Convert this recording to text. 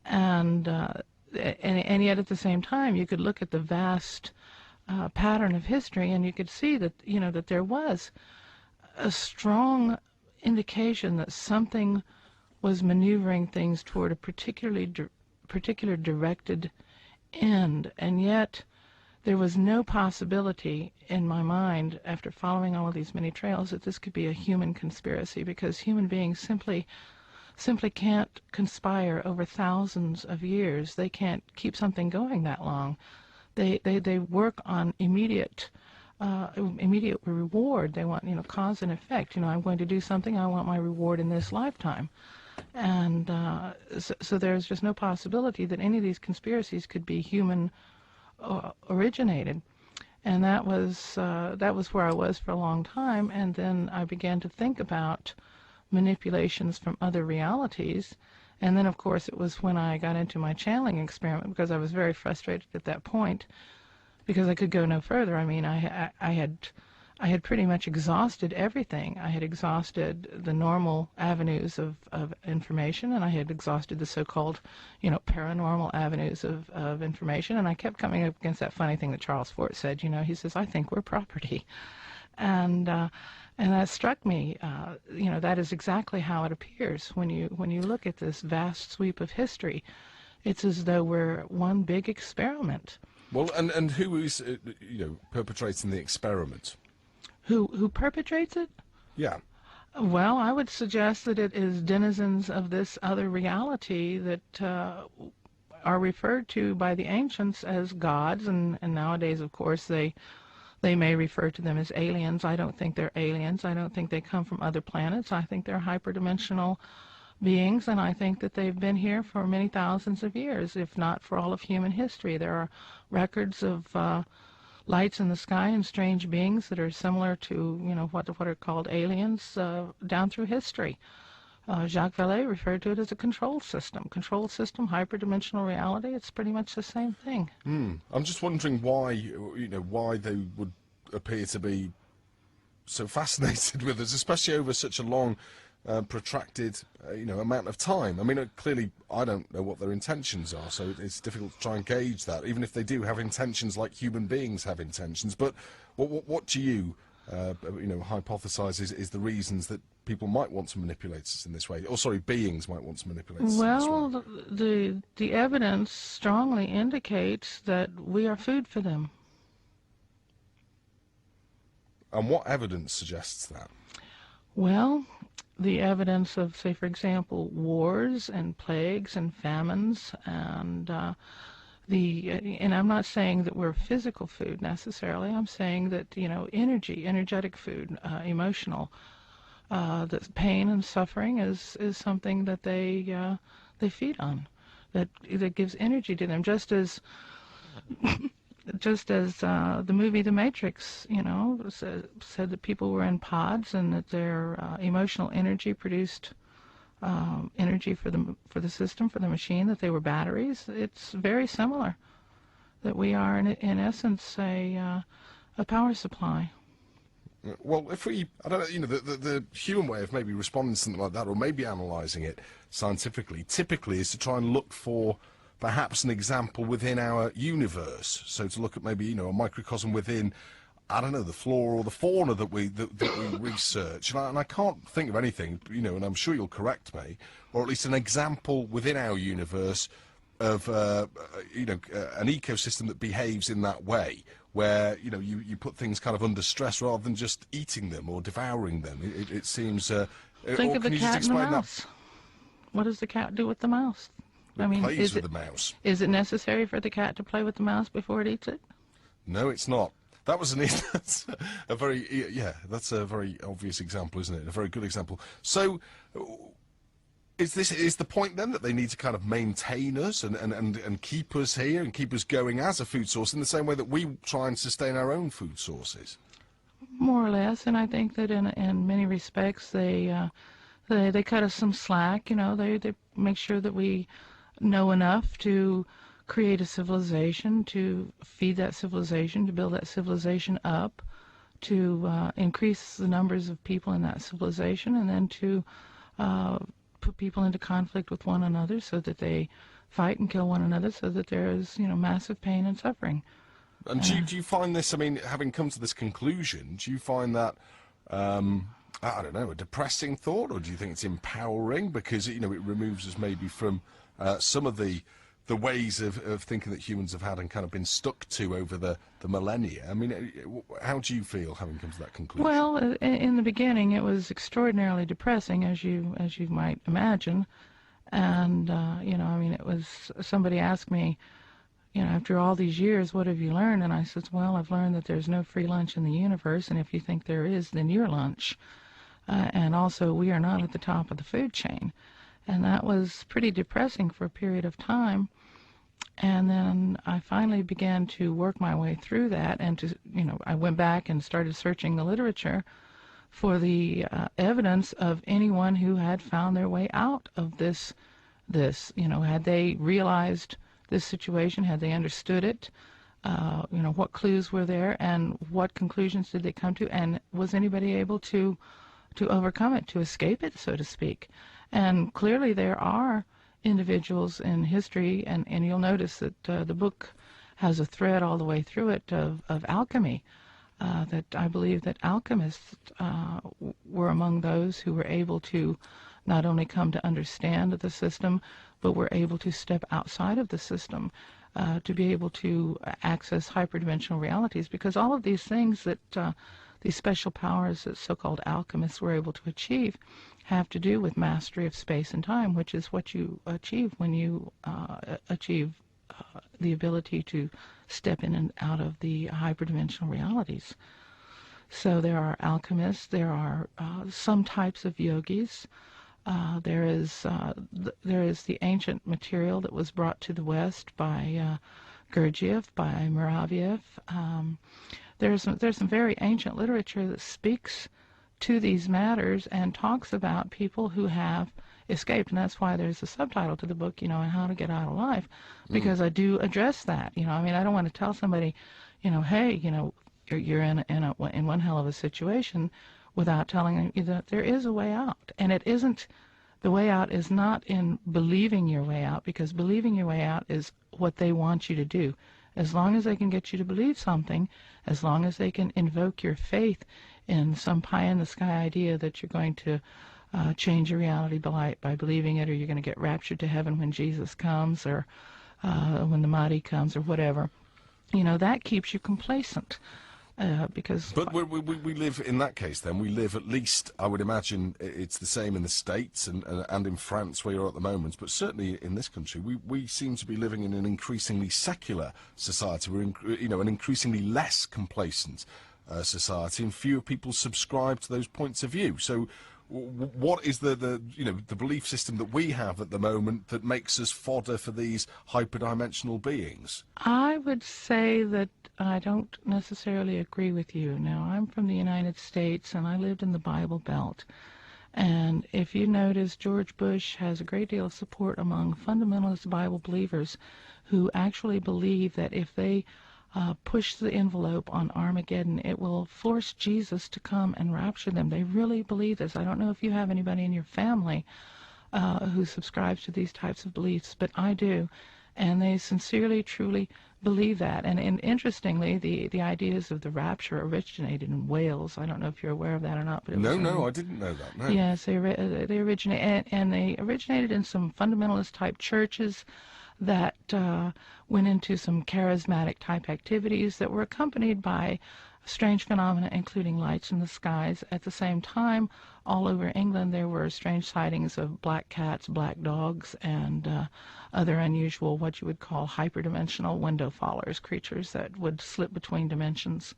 And yet at the same time, you could look at the vast pattern of history, and you could see that, that there was a strong indication that something was maneuvering things toward a particular directed end. And yet there was no possibility in my mind, after following all of these many trails, that this could be a human conspiracy, because human beings simply can't conspire over thousands of years. They can't keep something going that long. They work on immediate reward. They want, cause and effect. I'm going to do something, I want my reward in this lifetime. And so there's just no possibility that any of these conspiracies could be human originated. And that was where I was for a long time. And then I began to think about manipulations from other realities. And then, of course, it was when I got into my channeling experiment, because I was very frustrated at that point, because I could go no further. I mean, I had pretty much exhausted everything. I had exhausted the normal avenues of information, and I had exhausted the so-called, paranormal avenues of information, and I kept coming up against that funny thing that Charles Fort said. He says, "I think we're property." And that struck me. That is exactly how it appears when you look at this vast sweep of history. It's as though we're one big experiment. Well, and who is perpetrating the experiment? Who perpetrates it? Yeah. Well, I would suggest that it is denizens of this other reality that are referred to by the ancients as gods, and nowadays, of course, they may refer to them as aliens. I don't think they're aliens. I don't think they come from other planets. I think they're hyperdimensional beings, and I think that they've been here for many thousands of years, if not for all of human history. There are records of lights in the sky and strange beings that are similar to, what are called aliens down through history. Jacques Vallée referred to it as a control system. Control system, hyperdimensional reality, it's pretty much the same thing. I'm just wondering why, why they would appear to be so fascinated with us, especially over such a long, protracted, amount of time. I mean, clearly, I don't know what their intentions are, so it's difficult to try and gauge that, even if they do have intentions like human beings have intentions. But what do you, hypothesize is the reasons that people might want to manipulate us in this way? Or, sorry, beings might want to manipulate us in this way. Well, the evidence strongly indicates that we are food for them. And what evidence suggests that? Well, the evidence of, say, for example, wars and plagues and famines, and and I'm not saying that we're physical food necessarily. I'm saying that, energetic food, emotional, that pain and suffering is something that they feed on, that gives energy to them, just as the movie The Matrix, said that people were in pods and that their emotional energy produced energy for the system, for the machine, that they were batteries. It's very similar, that we are in essence a power supply. Well, if we, I don't know, the human way of maybe responding to something like that, or maybe analysing it scientifically, typically is to try and look for perhaps an example within our universe. So to look at maybe, a microcosm within, I don't know, the flora or the fauna that we research. And I can't think of anything, and I'm sure you'll correct me, or at least an example within our universe of, an ecosystem that behaves in that way, where, you put things kind of under stress rather than just eating them or devouring them. It seems... Think of the cat and the mouse. What does the cat do with the mouse? Plays with the mouse. Is it necessary for the cat to play with the mouse before it eats it? No, it's not. That was that's a very obvious example, isn't it? A very good example. So, is the point then that they need to kind of maintain us and keep us here and keep us going as a food source in the same way that we try and sustain our own food sources? More or less, and I think that in many respects they cut us some slack. They make sure that we know enough to create a civilization, to feed that civilization, to build that civilization up, to increase the numbers of people in that civilization, and then to put people into conflict with one another so that they fight and kill one another so that there is, massive pain and suffering. And do you find this, I mean, having come to this conclusion, do you find that, I don't know, a depressing thought, or do you think it's empowering because, it removes us maybe from some of the ways of thinking that humans have had and kind of been stuck to over the millennia? I mean, how do you feel having come to that conclusion? Well, in the beginning, it was extraordinarily depressing, as you might imagine. And, it was, somebody asked me, after all these years, what have you learned? And I said, well, I've learned that there's no free lunch in the universe, and if you think there is, then you're lunch. And also, we are not at the top of the food chain. And that was pretty depressing for a period of time. And then I finally began to work my way through that, and I went back and started searching the literature for the evidence of anyone who had found their way out of this, had they realized this situation, had they understood it, what clues were there, and what conclusions did they come to, and was anybody able to overcome it, to escape it, so to speak. And clearly there are individuals in history, and you'll notice that the book has a thread all the way through it of alchemy, that I believe that alchemists were among those who were able to not only come to understand the system, but were able to step outside of the system, to be able to access hyperdimensional realities, because all of these things that these special powers that so-called alchemists were able to achieve have to do with mastery of space and time, which is what you achieve when you achieve the ability to step in and out of the hyperdimensional realities. So there are alchemists, there are some types of yogis, there is the ancient material that was brought to the West by Gurdjieff, by Muraviev. There's some very ancient literature that speaks to these matters and talks about people who have escaped, and that's why there's a subtitle to the book, and how to get out of life, because I do address that. I don't want to tell somebody, hey, you're in one hell of a situation, without telling them that there is a way out. And the way out is not in believing your way out, because believing your way out is what they want you to do. As long as they can get you to believe something, as long as they can invoke your faith in some pie-in-the-sky idea that you're going to change your reality by believing it, or you're going to get raptured to heaven when Jesus comes, or when the Mahdi comes, or whatever, that keeps you complacent. But we live, in that case then, we live, at least, I would imagine it's the same in the States and in France where you're at the moment, but certainly in this country, we seem to be living in an increasingly secular society. We're an increasingly less complacent society, and fewer people subscribe to those points of view. So what is the belief system that we have at the moment that makes us fodder for these hyperdimensional beings? I would say that I don't necessarily agree with you. Now, I'm from the United States, and I lived in the Bible Belt. And if you notice, George Bush has a great deal of support among fundamentalist Bible believers who actually believe that if they push the envelope on Armageddon, it will force Jesus to come and rapture them. They really believe this. I don't know if you have anybody in your family who subscribes to these types of beliefs, but I do. And they sincerely, truly believe that. And interestingly, the ideas of the rapture originated in Wales. I don't know if you're aware of that or not. But No, I didn't know that. No. Yes, they originated, and they originated in some fundamentalist type churches that went into some charismatic type activities that were accompanied by strange phenomena, including lights in the skies. At the same time, all over England, there were strange sightings of black cats, black dogs, and other unusual, what you would call hyperdimensional window fallers, creatures that would slip between dimensions.